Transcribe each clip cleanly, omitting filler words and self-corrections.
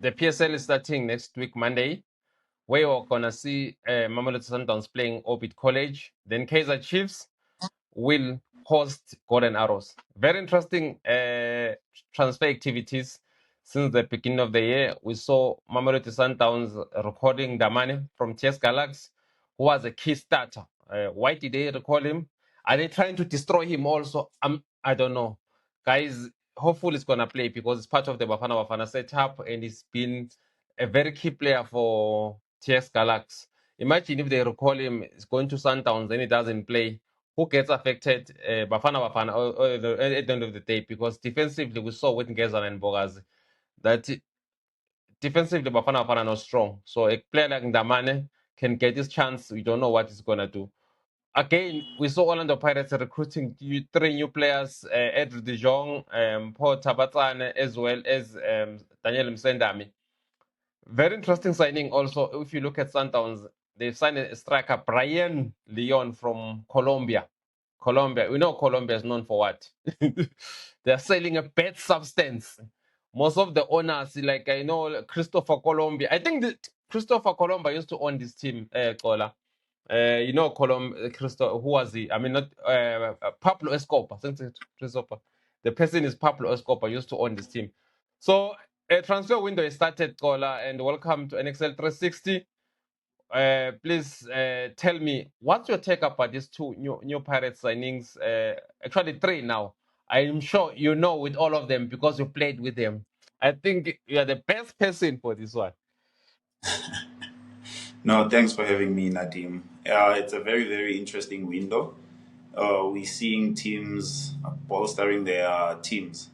the PSL is starting next week, Monday, where we're gonna see Mamelodi Sundowns playing Orbit College. Then Kaizer Chiefs will host Golden Arrows. Very interesting transfer activities since the beginning of the year. We saw Mamelodi Sundowns recording Damane from TS Galaxy, who was a key starter. Why did they recall him? Are they trying to destroy him also? I don't know. Guys, hopefully it's going to play because it's part of the Bafana Bafana setup and it's been a very key player for TS Galaxy. Imagine if they recall him, it's going to Sundowns, then he doesn't play. Who gets affected? Bafana Bafana at the end of the day, because defensively we saw with Ngezana and Bogazi that defensively Bafana Bafana are not strong. So a player like Ndamane can get his chance. We don't know what he's gonna do. Again, we saw Orlando Pirates recruiting three new players: Edric De Jong, Paul Tabatsane, as well as Daniel Msendami. Very interesting signing. Also, if you look at Sundowns, they've signed a striker, Brian Leon from Colombia. Colombia, we know Colombia is known for what? They're selling a bad substance. Most of the owners, like I know Christopher Colombia. I think that Christopher Colombia used to own this team, Kola. You know, Christo, who was he? I mean, not Pablo Escobar. I think it's Christopher. The person is Pablo Escobar, used to own this team. So, a transfer window is started, Kola, and welcome to NXL 360. Please tell me what's your take about these two new Pirates signings? Actually, three now. I'm sure you know with all of them because you played with them. I think you are the best person for this one. No, thanks for having me, Nadim. It's a very, very interesting window. We're seeing teams bolstering their teams.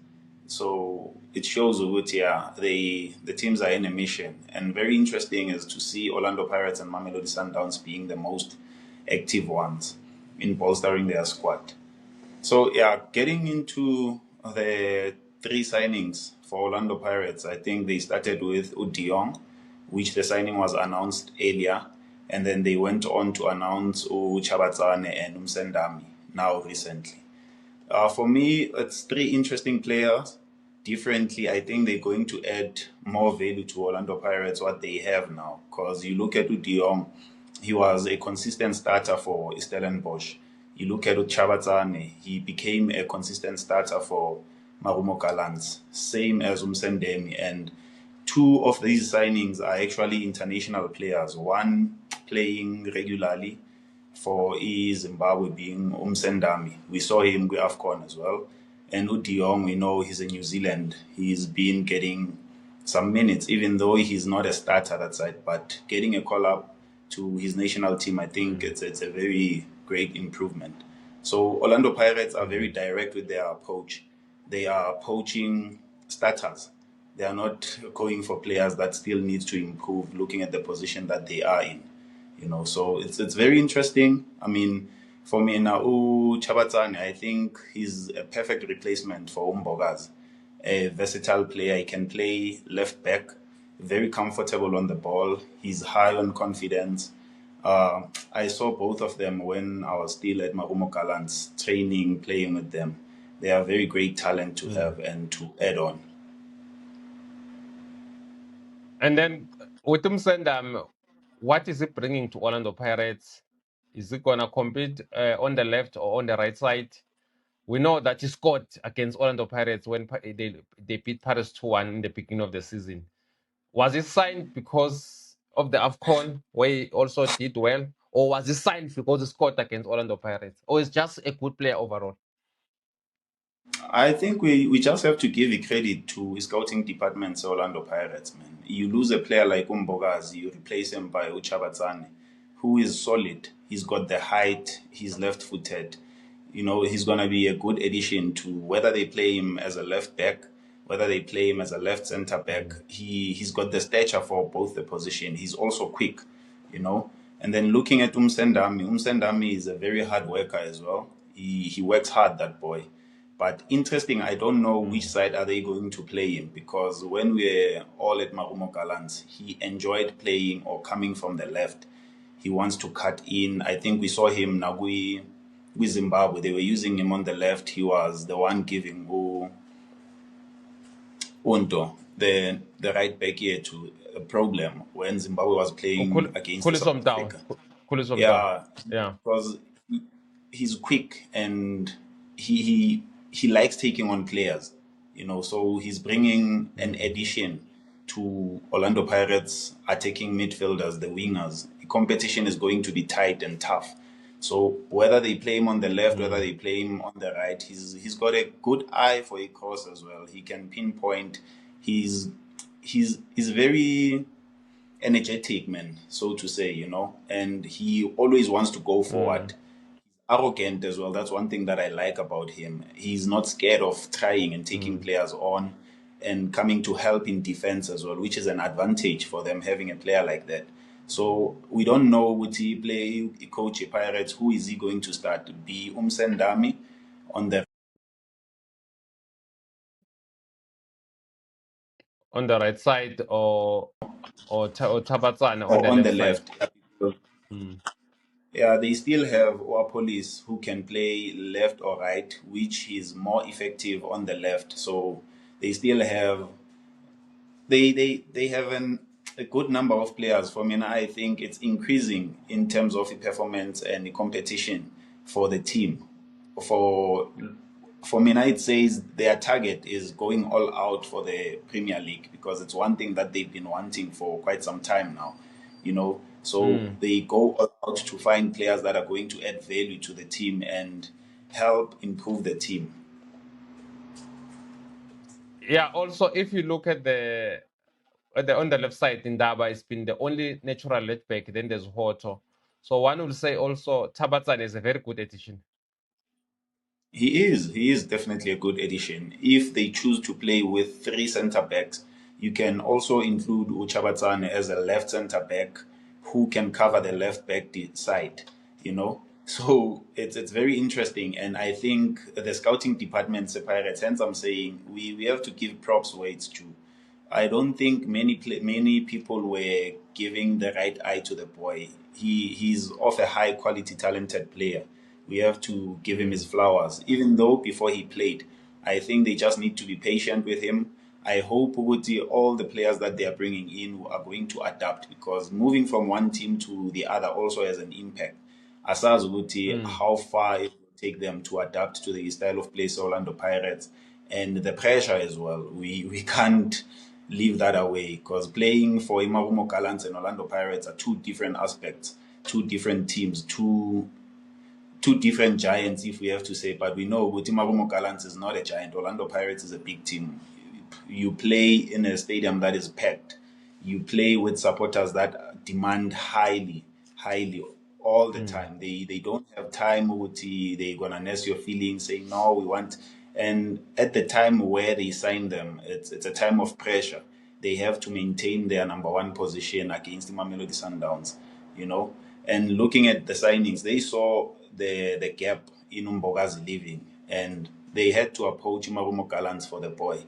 So it shows that the teams are in a mission. And very interesting is to see Orlando Pirates and Mamelodi Sundowns being the most active ones in bolstering their squad. So yeah, getting into the three signings for Orlando Pirates, I think they started with Udiong, which the signing was announced earlier, and then they went on to announce Chabatsane and Umsendami now recently. For me, it's three interesting players. Differently, I think they're going to add more value to Orlando Pirates what they have now. Because you look at Udiong, he was a consistent starter for Stellenbosch. You look at Chabatsane, he became a consistent starter for Marumo Gallants, same as Umsendemi. And two of these signings are actually international players. One playing regularly for Zimbabwe being Umsendami. We saw him with AFCON as well. And Udiong, we know he's in New Zealand. He's been getting some minutes, even though he's not a starter that side. But getting a call up to his national team, I think it's a very great improvement. So Orlando Pirates are very direct with their approach. They are poaching starters. They are not going for players that still need to improve, looking at the position that they are in. So it's very interesting. I mean, for me now, Chabatsane, I think he's a perfect replacement for Umbogazi, a versatile player. He can play left back, very comfortable on the ball. He's high on confidence. I saw both of them when I was still at Marumo Gallants training, playing with them. They are very great talent to have and to add on. And then with Umsendam, what is it bringing to Orlando Pirates? Is it going to compete on the left or on the right side? We know that he scored against Orlando Pirates when they beat Paris 2-1 in the beginning of the season. Was he signed because of the AFCON, where he also did well? Or was he signed because he scored against Orlando Pirates? Or is just a good player overall? I think we just have to give credit to scouting departments Orlando Pirates, man. You lose a player like Umbogazi, you replace him by Uchabatsane, who is solid. He's got the height, he's left footed. He's going to be a good addition to whether they play him as a left back, whether they play him as a left center back. He's got the stature for both the position. He's also quick, you know. And then looking at Umsendami is a very hard worker as well. He works hard, that boy. But interesting, I don't know which side are they going to play him, because when we were all at Marumo Gallants, he enjoyed playing or coming from the left. He wants to cut in. I think we saw him Nagui with Zimbabwe. They were using him on the left. He was the one giving Unto the right back here to a problem when Zimbabwe was playing against South Kulisom down. Africa. Kulisom down. Yeah, Yeah. because he's quick and he likes taking on players, so he's bringing an addition to Orlando Pirates attacking midfielders, the wingers. The competition is going to be tight and tough. So whether they play him on the left, whether they play him on the right, he's got a good eye for a cross as well. He can pinpoint. He's very energetic man, so to say, and he always wants to go forward. Arrogant as well. That's one thing that I like about him. He's not scared of trying and taking players on and coming to help in defense as well, which is an advantage for them having a player like that. So we don't know would he play coach Pirates, who is he going to start? Be Umsendami on the right side or Tabatsane on or the on left the side. left? Yeah, they still have Police who can play left or right, which is more effective on the left. So they still have they have a good number of players. For me, I think it's increasing in terms of the performance and the competition for the team. For for me, it says their target is going all out for the Premier League because it's one thing that they've been wanting for quite some time now. So they go all out to find players that are going to add value to the team and help improve the team. Yeah. Also, if you look at the on the left side in Daba, it's been the only natural left back. Then there's Hoto. So one will say also Tabatsane is a very good addition. He is definitely a good addition. If they choose to play with three centre backs, you can also include Uchabatsane as a left centre back who can cover the left back side, So it's very interesting, and I think the scouting department, Pirates, hence I'm saying we have to give props where it's due. I don't think many people were giving the right eye to the boy. He's of a high quality, talented player. We have to give him his flowers. Even though before he played, I think they just need to be patient with him. I hope Uguti, all the players that they are bringing in are going to adapt because moving from one team to the other also has an impact. Asaz Uguti, how far it will take them to adapt to the style of play Orlando Pirates and the pressure as well. We can't leave that away because playing for Imarumo Gallants and Orlando Pirates are two different aspects, two different teams, two different giants, if we have to say. But we know Imarumo Gallants is not a giant. Orlando Pirates is a big team. You play in a stadium that is packed. You play with supporters that demand highly all the time. They don't have time. They're gonna nurse your feelings, saying no, we want. And at the time where they sign them, it's a time of pressure. They have to maintain their number one position against the Mamelodi Sundowns, And looking at the signings, they saw the gap in Umbogazi leaving, and they had to approach Marumo Gallants for the boy.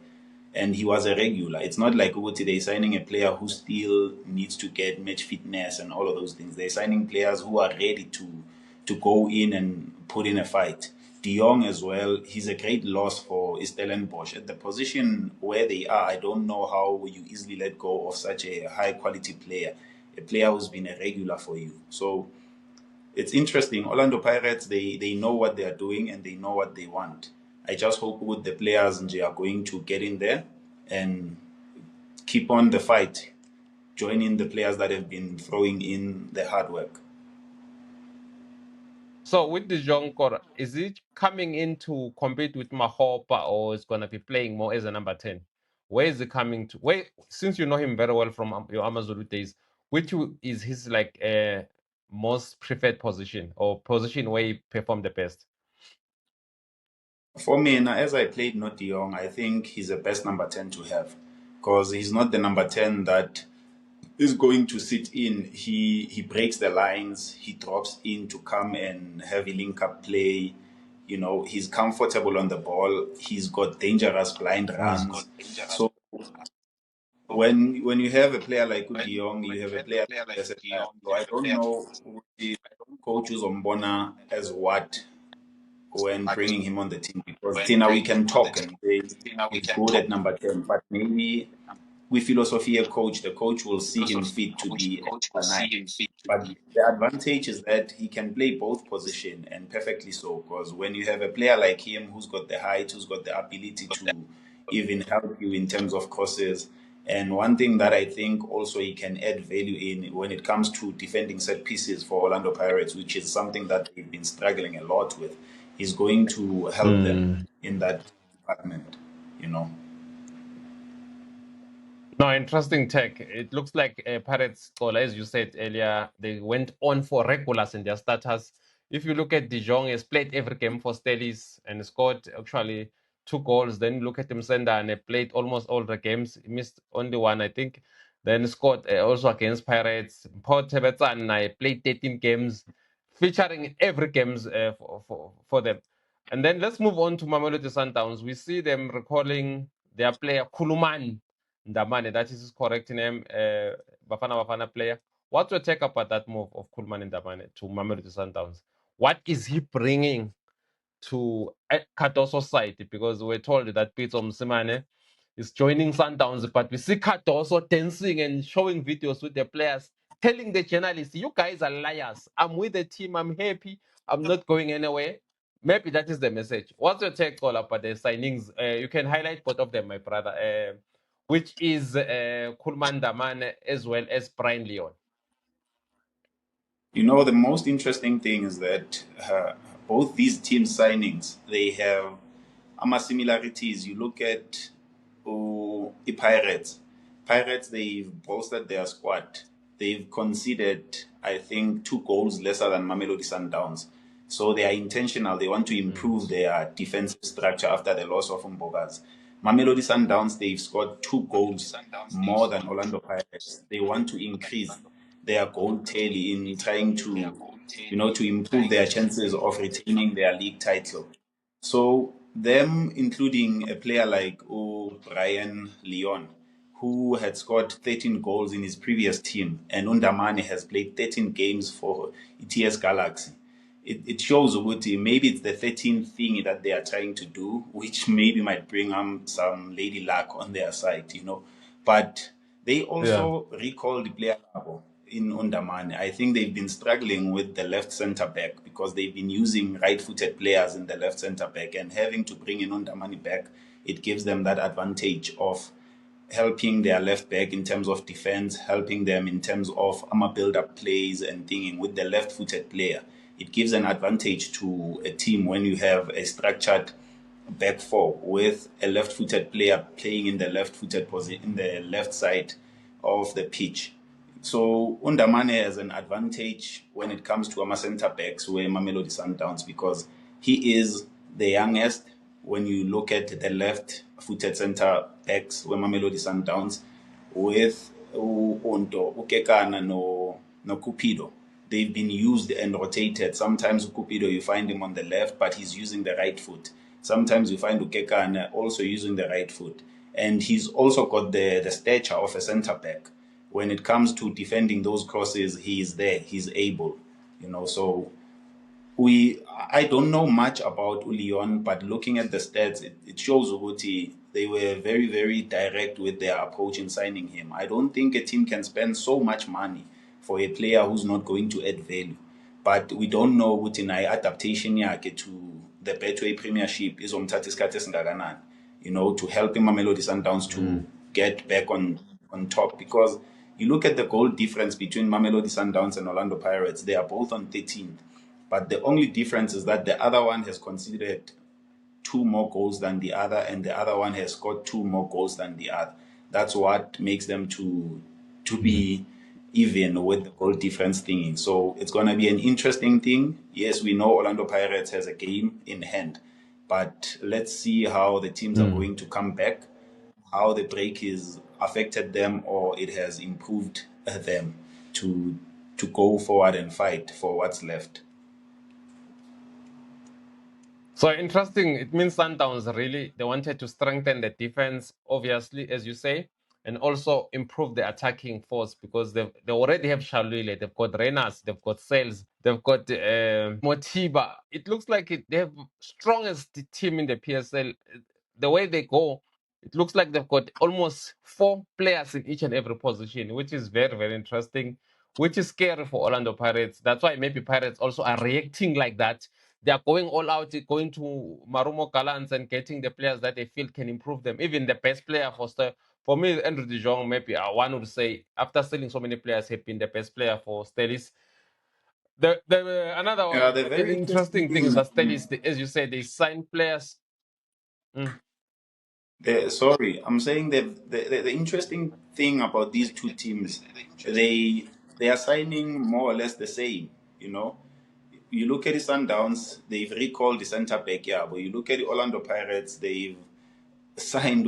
And he was a regular. It's not like Uguti, they're signing a player who still needs to get match fitness and all of those things. They're signing players who are ready to go in and put in a fight. De Jong as well, he's a great loss for Stellenbosch. At the position where they are, I don't know how you easily let go of such a high quality player, a player who's been a regular for you. So it's interesting. Orlando Pirates, they know what they are doing and they know what they want. I just hope with the players are going to get in there and keep on the fight, join in the players that have been throwing in the hard work. So with the Jonkor, is it coming in to compete with Mahopa or is going to be playing more as a number 10? Where is it coming to? Where, since you know him very well from your Amazulu days, which is his like most preferred position or position where he performed the best? For me, as I played Not De Jong, I think he's the best number 10 to have because he's not the number 10 that is going to sit in. He breaks the lines, he drops in to come and have a link up play. He's comfortable on the ball, he's got dangerous blind runs. So when you have a player like De Jong, you have a player like versatile. So I don't know if Coach Uzombona as what when bringing him on the team because Tina we can talk and say he's good at number 10, but maybe we philosophy a coach, the coach will see him fit to be a number nine. But the advantage is that he can play both position and perfectly so. Because when you have a player like him who's got the height, who's got the ability to even help you in terms of crosses, and one thing that I think also he can add value in when it comes to defending set pieces for Orlando Pirates, which is something that they've been struggling a lot with, he's going to help them in that department, you know. No, interesting tech. It looks like Pirates, Goal, as you said earlier, they went on for regulars in their starters. If you look at De Jong, he's played every game for Stellies and scored actually 2 goals. Then look at Msenda and he played almost all the games. He missed only one, I think. Then scored also against Pirates. Paul Tebetsan, I played 13 games, featuring every games for them. And then let's move on to Mamelodi Sundowns. We see them recalling their player Kuluman Ndamane, that is his correct name, Bafana Bafana player. What's your take about that move of Kulman Ndamane to Mamelodi Sundowns? What is he bringing to Cardoso's side? Because we're told that Peter Msimane is joining Sundowns, but we see Cardoso dancing and showing videos with the players, telling the journalists, "You guys are liars. I'm with the team. I'm happy. I'm not going anywhere." Maybe that is the message. What's your take all about the signings? You can highlight both of them, my brother, which is Kulman Damane as well as Brian Leon. You know, the most interesting thing is that both these team signings, they have similarities. You look at the Pirates. Pirates, they've bolstered their squad. They've conceded, I think, 2 goals lesser than Mamelodi Sundowns. So they are intentional. They want to improve their defensive structure after the loss of Mbogas. Mamelodi Sundowns, they've scored 2 goals more than Orlando Pirates. They want to increase their goal tally in trying to, to improve their chances of retaining their league title. So them including a player like Brian Leon, who had scored 13 goals in his previous team, and Undamane has played 13 games for ETS Galaxy. It shows Uguti, maybe it's the 13th thing that they are trying to do, which maybe might bring some lady luck on their side. But they also recall the player in Undamane. I think they've been struggling with the left centre back because they've been using right-footed players in the left centre back, and having to bring in Undamane back, it gives them that advantage of helping their left back in terms of defense, helping them in terms of build-up plays and thinking with the left-footed player. It gives an advantage to a team when you have a structured back four with a left-footed player playing in the left-footed position, in the left side of the pitch. So Undamane has an advantage when it comes to center backs where Mamelodi Sundowns, because he is the youngest. When you look at the left-footed center backs where Mamelodi Sundowns, with Onto, Ukekana, no Cupido, they've been used and rotated. Sometimes Cupido, you find him on the left, but he's using the right foot. Sometimes you find Ukekana also using the right foot. And he's also got the stature of a center back. When it comes to defending those crosses, he is there. He's able, So I don't know much about Ulion, but looking at the stats, it shows Uguti they were very, very direct with their approach in signing him. I don't think a team can spend so much money for a player who's not going to add value. But we don't know Uguti na adaptation yakhe to the Betway Premiership is to help Mamelodi Sundowns to get back on top, because you look at the goal difference between Mamelodi Sundowns and Orlando Pirates, they are both on 13th. But the only difference is that the other one has conceded 2 more goals than the other, and the other one has scored 2 more goals than the other. That's what makes them to be even with the goal difference thingy. So it's going to be an interesting thing. Yes, we know Orlando Pirates has a game in hand, but let's see how the teams are going to come back, how the break has affected them or it has improved them to go forward and fight for what's left. So interesting. It means Sundowns really, they wanted to strengthen the defense, obviously, as you say, and also improve the attacking force, because they already have Shalule, they've got Renas, they've got Sales, they've got Motiba. It looks like they have strongest team in the PSL. The way they go, It looks like they've got almost 4 players in each and every position, which is very, very interesting, which is scary for Orlando Pirates. That's why maybe Pirates also are reacting like that. They are going all out, going to Marumo Gallants and getting the players that they feel can improve them. Even the best player for me, Andrew De Jong, maybe one would say, after selling so many players, have been the best player for Stelis. Another The very interesting interesting thing thing is in that Stelis, as you said, they sign players. Mm, sorry, I'm saying that the interesting thing about these two teams, they are signing more or less the same. You know, you look at the Sundowns, they've recalled the center back, yeah, but you look at the Orlando Pirates, they've signed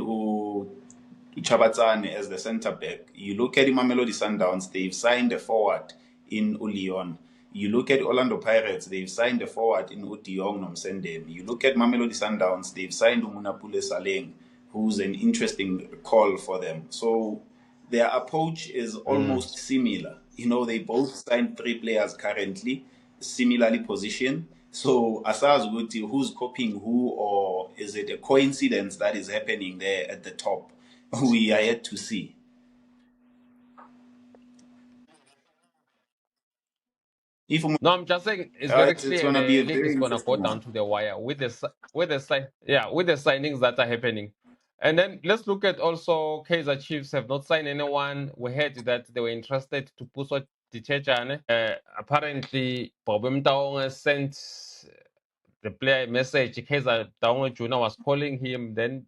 Chabatsane as the centre back. You look at the Mamelodi Sundowns, they've signed a forward in Ulion. You look at Orlando Pirates, they've signed a forward in Udiong Nomsendem. You look at Mamelodi Sundowns, they've signed Umunapule Saleng, who's an interesting call for them. So their approach is mm. almost similar. You know, they both signed 3 players currently, similarly positioned. So Asaz Guti, who's copying who, or is it a coincidence that is happening there at the top? We are yet to see. If No, I'm just saying it's very it's clear gonna be the a league very is gonna go interesting down one. to the wire with with the signings that are happening. And then let's look at also Kaiser Chiefs have not signed anyone. We heard that they were interested to Puso Tichechane. Apparently, Bob Mtaong has sent the player a message. Kaiser Taonga Juna was calling him. Then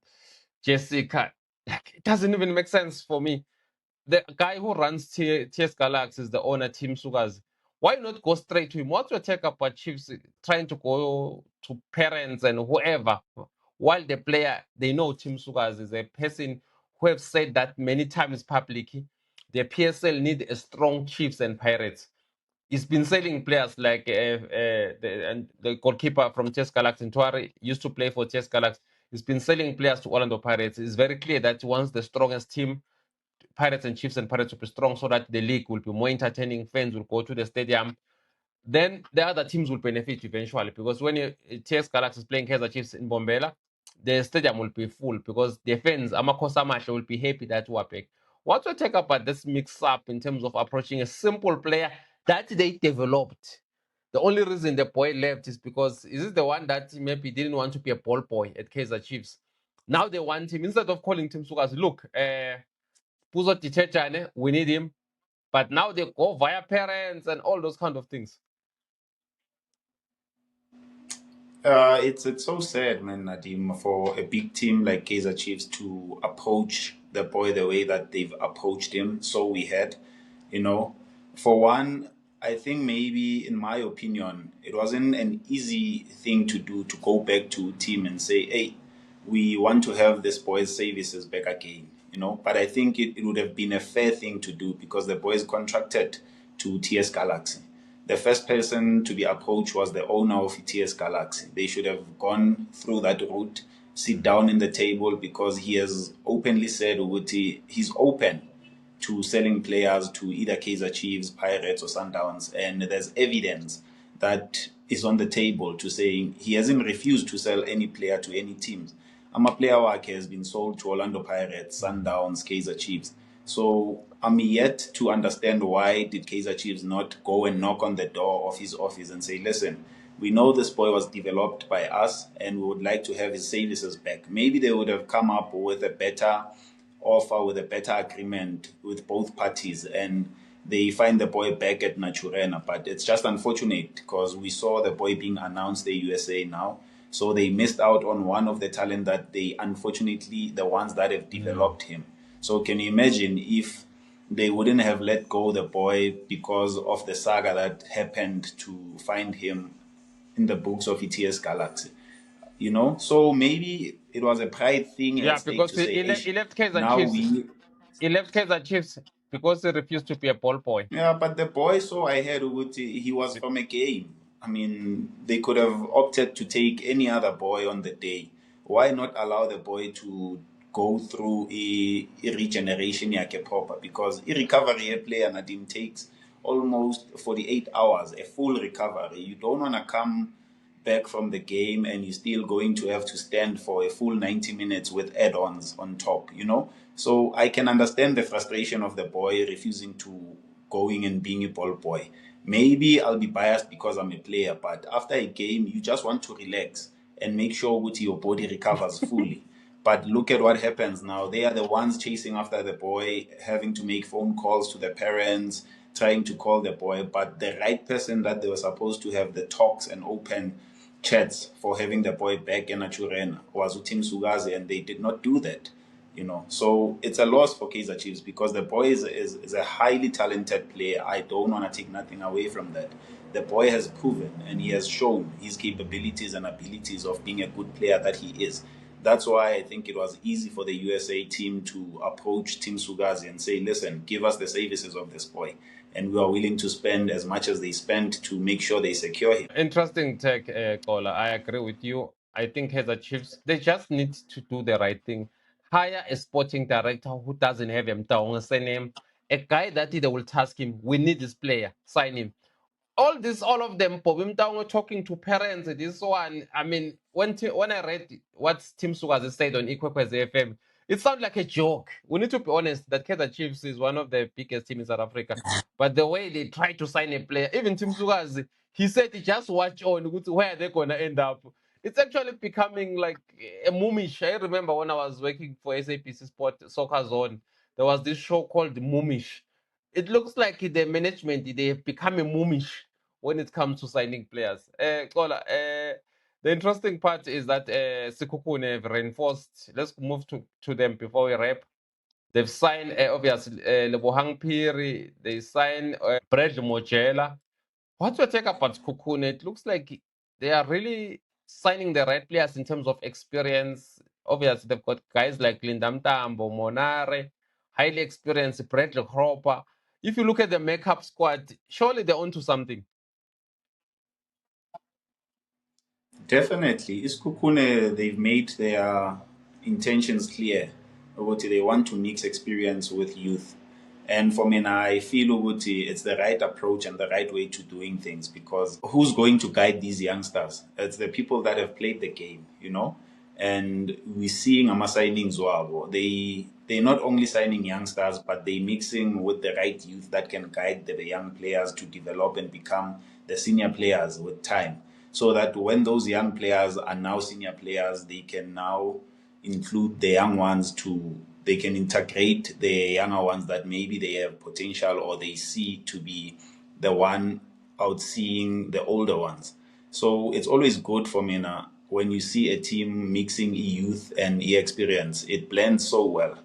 Jessica, like, it doesn't even make sense for me. The guy who runs TS Galaxy is the owner, Tim Sugas. Why not go straight to him? What's your take up what Chiefs trying to go to parents and whoever? While the player, they know Tim Sugas is a person who have said that many times publicly. The PSL need a strong Chiefs and Pirates. He's been selling players like the goalkeeper from Chess Galaxy, Ntuari, used to play for Chess Galaxy. He's been selling players to Orlando Pirates. It's very clear that he wants the strongest team. Pirates and Chiefs and Pirates will be strong so that the league will be more entertaining. Fans will go to the stadium. Then the other teams will benefit eventually because when TS Galaxy is playing Kaizer Chiefs in Bombela, the stadium will be full because the fans, Amakosa Masha, will be happy that we're back. What's your take about this mix up in terms of approaching a simple player that they developed? The only reason the boy left is because is it the one that maybe didn't want to be a ball boy at Kaizer Chiefs? Now they want him instead of calling Tim Sugas, look, Puzo Tichechane, we need him. But now they go via parents and all those kind of things. It's so sad, man, Nadim, for a big team like Kaizer Chiefs to approach the boy the way that they've approached him. So we had, you know, for one, I think maybe, in my opinion, it wasn't an easy thing to do to go back to team and say, hey, we want to have this boy's services back again, you know. But I think it would have been a fair thing to do because the boys contracted to TS Galaxy. The first person to be approached was the owner of TS Galaxy. They should have gone through that route, sit down in the table because he has openly said he's open to selling players to either Kaizer Chiefs, Pirates, or Sundowns, and there's evidence that is on the table to saying he hasn't refused to sell any player to any teams. Player Wake has been sold to Orlando Pirates, Sundowns, Kaizer Chiefs. So I'm yet to understand why did Kaizer Chiefs not go and knock on the door of his office and say, listen, we know this boy was developed by us and we would like to have his services back. Maybe they would have come up with a better offer, with a better agreement with both parties, and they find the boy back at Naturena. But it's just unfortunate because we saw the boy being announced the USA now. So they missed out on one of the talent that they, unfortunately, the ones that have developed him. So can you imagine if they wouldn't have let go the boy because of the saga that happened to find him in the books of ETS Galaxy? You know, so maybe it was a pride thing at Yeah, stake because to say, he "Ish, left Kaiser now Chiefs. we." He left Kaiser Chiefs because he refused to be a ball boy. Yeah, but the boy, so I heard he was from a game. I mean, they could have opted to take any other boy on the day. Why not allow the boy to go through a regeneration yake proper? Because a recovery a player takes almost 48 hours, a full recovery. You don't want to come back from the game and you're still going to have to stand for a full 90 minutes with add-ons on top, you know? So I can understand the frustration of the boy refusing to going and being a ball boy. Maybe I'll be biased because I'm a player, but after a game, you just want to relax and make sure that your body recovers fully. But look at what happens now. They are the ones chasing after the boy, having to make phone calls to the parents, trying to call the boy. But the right person that they were supposed to have the talks and open chats for having the boy back in Achurena was Utim Sugazi, and they did not do that. You know, so it's a loss for Kaizer Chiefs because the boy is a highly talented player. I don't want to take nothing away from that. The boy has proven and he has shown his capabilities and abilities of being a good player that he is. That's why I think it was easy for the USA team to approach Tim Sugazi and say, listen, give us the services of this boy. And we are willing to spend as much as they spent to make sure they secure him. Interesting take, caller. I agree with you. I think as a Chiefs, they just need to do the right thing. Hire a sporting director who doesn't have a Mtaung surname, a guy that they will task him, we need this player, sign him. All of them, Bobby Mtaung talking to parents, this one. I mean, when I read what Tim Sugazi said on Ikwekwezi FM, it sounds like a joke. We need to be honest that Kaizer Chiefs is one of the biggest teams in South Africa. But the way they try to sign a player, even Tim Sugazi, he said he just watch on where they're gonna end up. It's actually becoming like a moomish. I remember when I was working for SAPC Sport Soccer Zone, there was this show called Moomish. It looks like the management they have become a moomish when it comes to signing players. Kola, the interesting part is that Sekhukhune have reinforced. Let's move to them before we wrap. They've signed, obviously, Lebohang Piri. They signed Bradley Mojela. What's your take about Sekhukhune? It looks like they are really signing the right players in terms of experience. Obviously, they've got guys like Linda Mtambo, Monare, highly experienced Bradley Cropper. If you look at the makeup squad, surely they're onto something. Definitely. Iskukune, they've made their intentions clear. Ukuthi they want to mix experience with youth. And for me, I feel Uguti, it's the right approach and the right way to doing things because who's going to guide these youngsters? It's the people that have played the game, you know? And we're seeing Ama signing Zwabo. They're not only signing youngsters, but they're mixing with the right youth that can guide the young players to develop and become the senior players with time. So that when those young players are now senior players, they can now include the young ones to they can integrate the younger ones that maybe they have potential or they see to be the one outseeing the older ones. So it's always good for Mina when you see a team mixing youth and experience. It blends so well,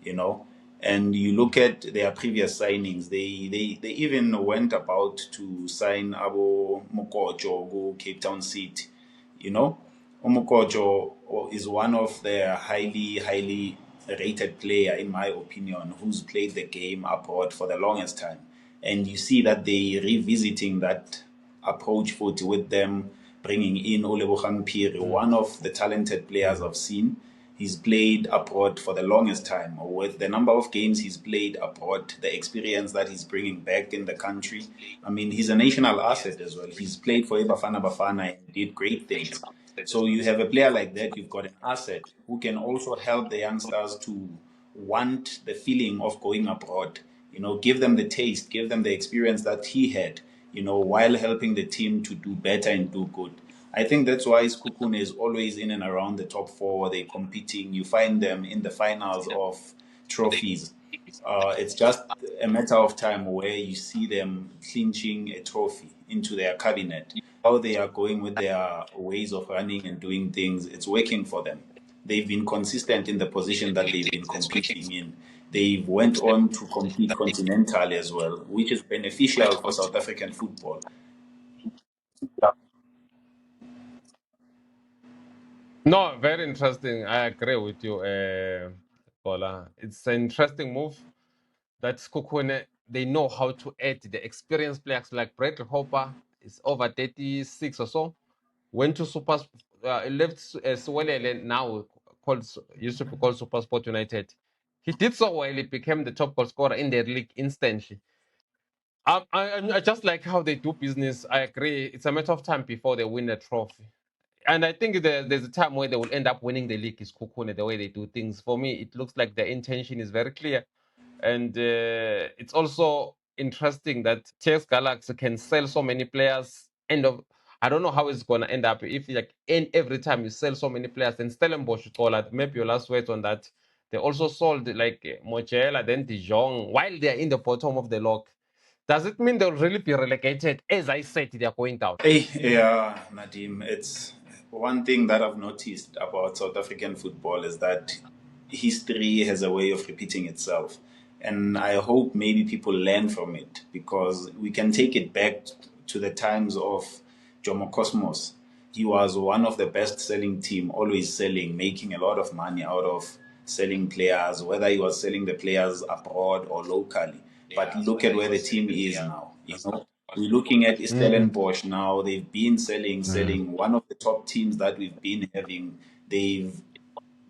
you know. And you look at their previous signings, they even went about to sign Abo Mokocho go Cape Town City, you know. Umukojo is one of the highly rated player, in my opinion, who's played the game abroad for the longest time. And you see that they revisiting that approach with them, bringing in Olebogang Phiri, one of the talented players I've seen. He's played abroad for the longest time. With the number of games he's played abroad, the experience that he's bringing back in the country. I mean, he's a national asset as well. He's played for Bafana Bafana and did great things. So you have a player like that, you've got an asset who can also help the youngsters to want the feeling of going abroad. You know, give them the taste, give them the experience that he had, you know, while helping the team to do better and do good. I think that's why Skukune is always in and around the top four. They're competing. You find them in the finals of trophies. It's just a matter of time where you see them clinching a trophy into their cabinet. How they are going with their ways of running and doing things, it's working for them. They've been consistent in the position that they've been competing in. They went on to compete continentally as well, which is beneficial for South African football. No, very interesting. I agree with you, Kola. It's an interesting move that Skukune, they know how to add the experienced players like Brett Hopper is over 36 or so. Went to left Siwelele now called used to be called SuperSport United. He did so well. He became the top goal scorer in the league instantly. I just like how they do business. I agree. It's a matter of time before they win a trophy. And I think there's a time where they will end up winning the league is Kukune, the way they do things. For me, it looks like the intention is very clear. And it's also interesting that TX Galaxy can sell so many players. I don't know how it's gonna end up if like every time you sell so many players. Then Stellenbosch call maybe your last words on that. They also sold like Mochela, then Dijon, while they are in the bottom of the log. Does it mean they'll really be relegated? As I said, they are going down. Hey, yeah, Nadim, it's one thing that I've noticed about South African football is that history has a way of repeating itself. And I hope maybe people learn from it because we can take it back to the times of Jomo Cosmos. He was one of the best selling team, always selling, making a lot of money out of selling players, whether he was selling the players abroad or locally. But look at where the team is now. You know, we're looking at Mm. Stellenbosch now. They've been selling. One of the top teams that we've been having.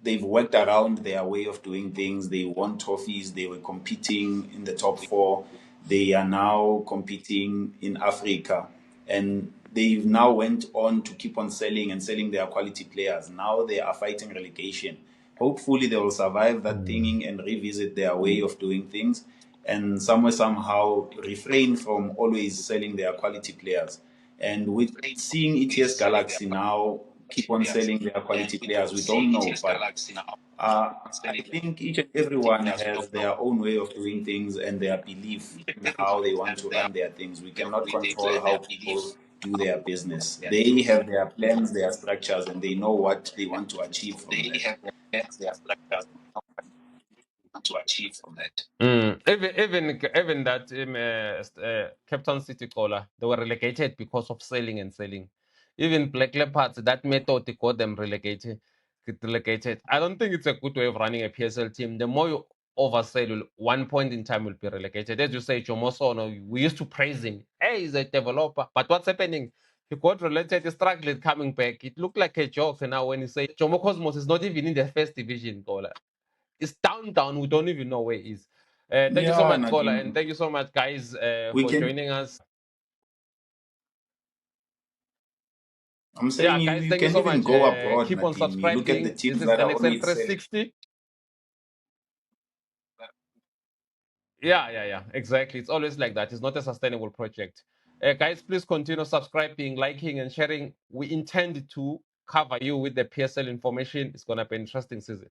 They've worked around their way of doing things. They won trophies. They were competing in the top four. They are now competing in Africa, and they've now went on to keep on selling and selling their quality players. Now they are fighting relegation. Hopefully, they will survive that thing and revisit their way of doing things, and somewhere somehow refrain from always selling their quality players. And with seeing ETS Galaxy now keep on selling their quality players, we don't know. But I think each and everyone has their own way of doing things and their belief in how they want to run their things. We cannot control how people do their business. They have their plans, their structures, and they know what they want to achieve from that. Even that Cape Town City Cola, they were relegated because of selling and selling. Even Black Leopards, that method they got them relegated. I don't think it's a good way of running a PSL team. The more you oversell, one point in time will be relegated. As you say, Jomosono, we used to praise him. Hey, he's a developer. But what's happening? He got related, he struggled coming back. It looked like a joke now when you say Jomo Cosmos is not even in the first division, Cola. It's down. We don't even know where it is. Thank you so Yeah, much, Kola, and Nadim, thank you so much, guys, we for can. joining us. I'm saying Yeah, you, guys, you thank you can so even much. go abroad, Keep on Nadim. You look at the subscribing. This teams is that are NXL always selling. 360. Yeah, exactly. It's always like that. It's not a sustainable project. Guys, please continue subscribing, liking, and sharing. We intend to cover you with the PSL information. It's going to be an interesting season.